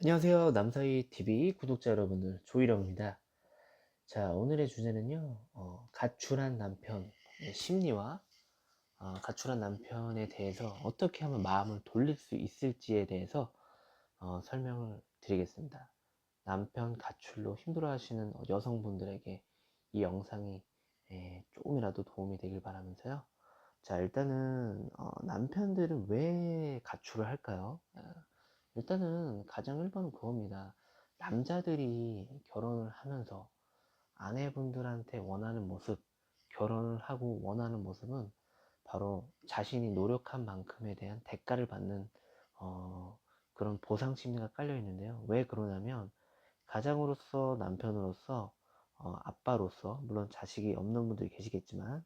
안녕하세요. 남사이TV 구독자 여러분들, 조일영입니다. 자, 오늘의 주제는요, 가출한 남편의 심리와 가출한 남편에 대해서 어떻게 하면 마음을 돌릴 수 있을지에 대해서 설명을 드리겠습니다. 남편 가출로 힘들어하시는 여성분들에게 이 영상이 조금이라도 도움이 되길 바라면서요. 자, 일단은 남편들은 왜 가출을 할까요? 일단은 가장 1번은 그겁니다. 남자들이 결혼을 하면서 아내분들한테 원하는 모습, 결혼을 하고 원하는 모습은 바로 자신이 노력한 만큼에 대한 대가를 받는 그런 보상 심리가 깔려 있는데요. 왜 그러냐면 가장으로서, 남편으로서, 아빠로서, 물론 자식이 없는 분들이 계시겠지만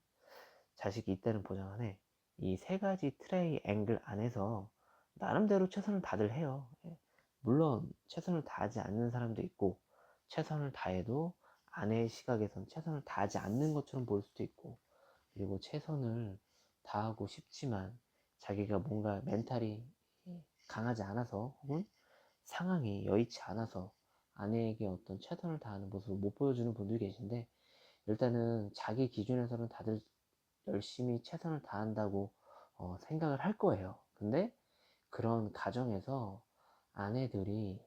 자식이 있다는 보장 안에 이 세 가지 트라이 앵글 안에서 나름대로 최선을 다들 해요. 예. 물론 최선을 다하지 않는 사람도 있고, 최선을 다해도 아내의 시각에선 최선을 다하지 않는 것처럼 보일 수도 있고, 그리고 최선을 다하고 싶지만 자기가 뭔가 멘탈이 강하지 않아서, 혹은 상황이 여의치 않아서 아내에게 어떤 최선을 다하는 모습을 못 보여주는 분들이 계신데, 일단은 자기 기준에서는 다들 열심히 최선을 다한다고 생각을 할 거예요. 근데 그런 가정에서 아내들이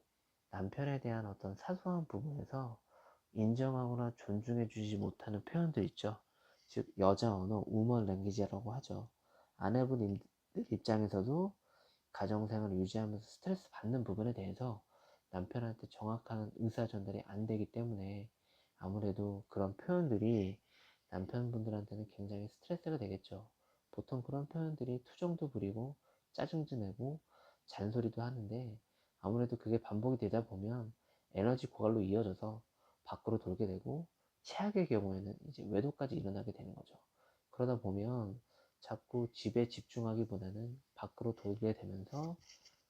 남편에 대한 어떤 사소한 부분에서 인정하거나 존중해 주지 못하는 표현들 있죠. 즉 여자 언어, 우먼 랭귀지라고 하죠. 아내분 입장에서도 가정생활을 유지하면서 스트레스 받는 부분에 대해서 남편한테 정확한 의사 전달이 안 되기 때문에 아무래도 그런 표현들이 남편분들한테는 굉장히 스트레스가 되겠죠. 보통 그런 표현들이 투정도 부리고 짜증도 내고 잔소리도 하는데, 아무래도 그게 반복이 되다 보면 에너지 고갈로 이어져서 밖으로 돌게 되고, 최악의 경우에는 이제 외도까지 일어나게 되는 거죠. 그러다 보면 자꾸 집에 집중하기보다는 밖으로 돌게 되면서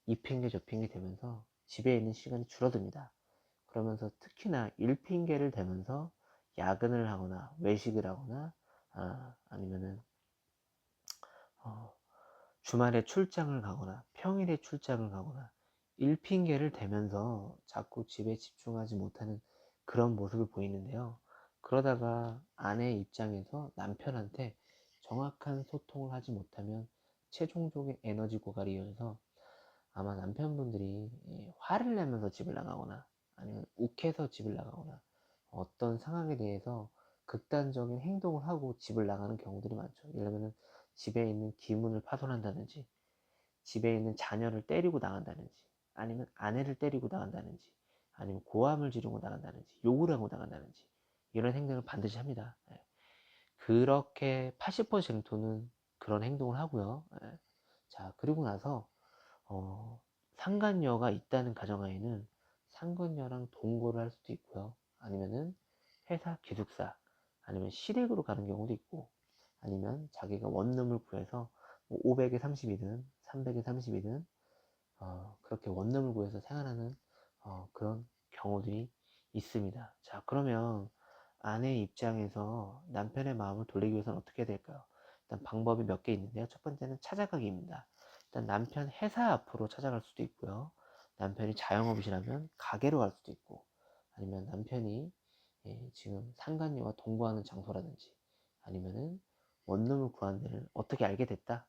이 핑계 저 핑계 되면서 집에 있는 시간이 줄어듭니다. 그러면서 특히나 일 핑계를 대면서 야근을 하거나 외식을 하거나 아니면은 어, 주말에 출장을 가거나 평일에 출장을 가거나 일 핑계를 대면서 자꾸 집에 집중하지 못하는 그런 모습을 보이는데요. 그러다가 아내 입장에서 남편한테 정확한 소통을 하지 못하면 최종적인 에너지 고갈이 이어져서 아마 남편분들이 화를 내면서 집을 나가거나 아니면 욱해서 집을 나가거나 어떤 상황에 대해서 극단적인 행동을 하고 집을 나가는 경우들이 많죠. 예를 들면 집에 있는 기문을 파손한다든지, 집에 있는 자녀를 때리고 나간다든지, 아니면 아내를 때리고 나간다든지, 아니면 고함을 지르고 나간다든지, 욕을 하고 나간다든지, 이런 행동을 반드시 합니다. 예. 그렇게 80% 정도는 그런 행동을 하고요. 예. 자, 그리고 나서 상간녀가 있다는 가정하에는 상간녀랑 동거를 할 수도 있고요. 아니면은 회사 기숙사, 아니면 시댁으로 가는 경우도 있고, 아니면 자기가 원룸을 구해서 500에 30이든 300에 30이든 그렇게 원룸을 구해서 생활하는 그런 경우들이 있습니다. 자, 그러면 아내 입장에서 남편의 마음을 돌리기 위해서는 어떻게 해야 될까요? 일단 방법이 몇 개 있는데요. 첫 번째는 찾아가기입니다. 일단 남편 회사 앞으로 찾아갈 수도 있고요. 남편이 자영업이시라면 가게로 갈 수도 있고, 아니면 남편이 지금 상간녀와 동거하는 장소라든지, 아니면은 원룸을 구한 데를 어떻게 알게 됐다.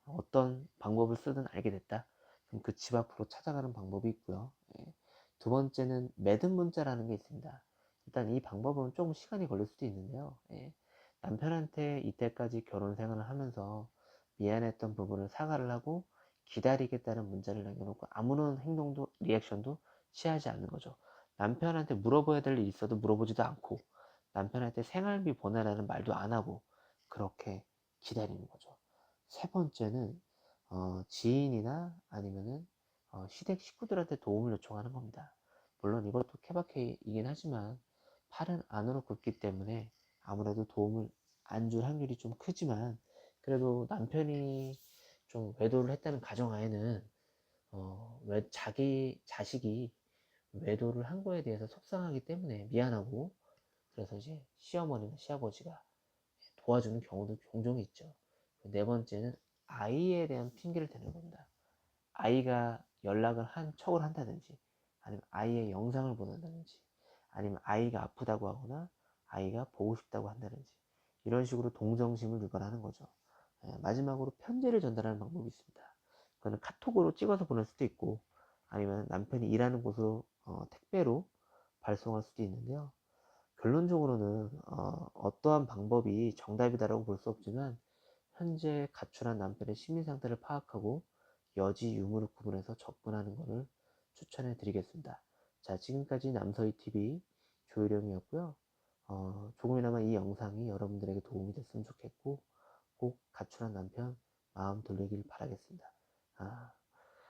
어떤 방법을 쓰든 알게 됐다. 그럼 그 집 앞으로 찾아가는 방법이 있고요. 두 번째는 매듭 문자라는 게 있습니다. 일단 이 방법은 조금 시간이 걸릴 수도 있는데요. 남편한테 이때까지 결혼 생활을 하면서 미안했던 부분을 사과를 하고 기다리겠다는 문자를 남겨놓고 아무런 행동도 리액션도 취하지 않는 거죠. 남편한테 물어봐야 될 일이 있어도 물어보지도 않고, 남편한테 생활비 보내라는 말도 안 하고 그렇게 기다리는 거죠. 세 번째는 지인이나 아니면은 시댁 식구들한테 도움을 요청하는 겁니다. 물론 이것도 케바케이긴 하지만 팔은 안으로 굽기 때문에 아무래도 도움을 안 줄 확률이 좀 크지만, 그래도 남편이 좀 외도를 했다는 가정하에는 왜 자기 자식이 외도를 한 거에 대해서 속상하기 때문에 미안하고, 그래서 이제 시어머니나 시아버지가 도와주는 경우도 종종 있죠. 네 번째는 아이에 대한 핑계를 대는 겁니다. 아이가 연락을 한 척을 한다든지, 아니면 아이의 영상을 보낸다든지, 아니면 아이가 아프다고 하거나 아이가 보고 싶다고 한다든지, 이런 식으로 동정심을 유발하는 거죠. 마지막으로 편지를 전달하는 방법이 있습니다. 그거는 카톡으로 찍어서 보낼 수도 있고, 아니면 남편이 일하는 곳으로 택배로 발송할 수도 있는데요. 결론적으로는 어떠한 방법이 정답이다라고 볼 수 없지만, 현재 가출한 남편의 심리 상태를 파악하고 여지 유무를 구분해서 접근하는 것을 추천해 드리겠습니다. 자, 지금까지 남서희TV 조희령이었고요. 조금이나마 이 영상이 여러분들에게 도움이 됐으면 좋겠고, 꼭 가출한 남편 마음 돌리길 바라겠습니다.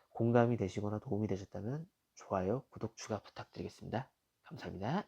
공감이 되시거나 도움이 되셨다면 좋아요, 구독 추가 부탁드리겠습니다. 감사합니다.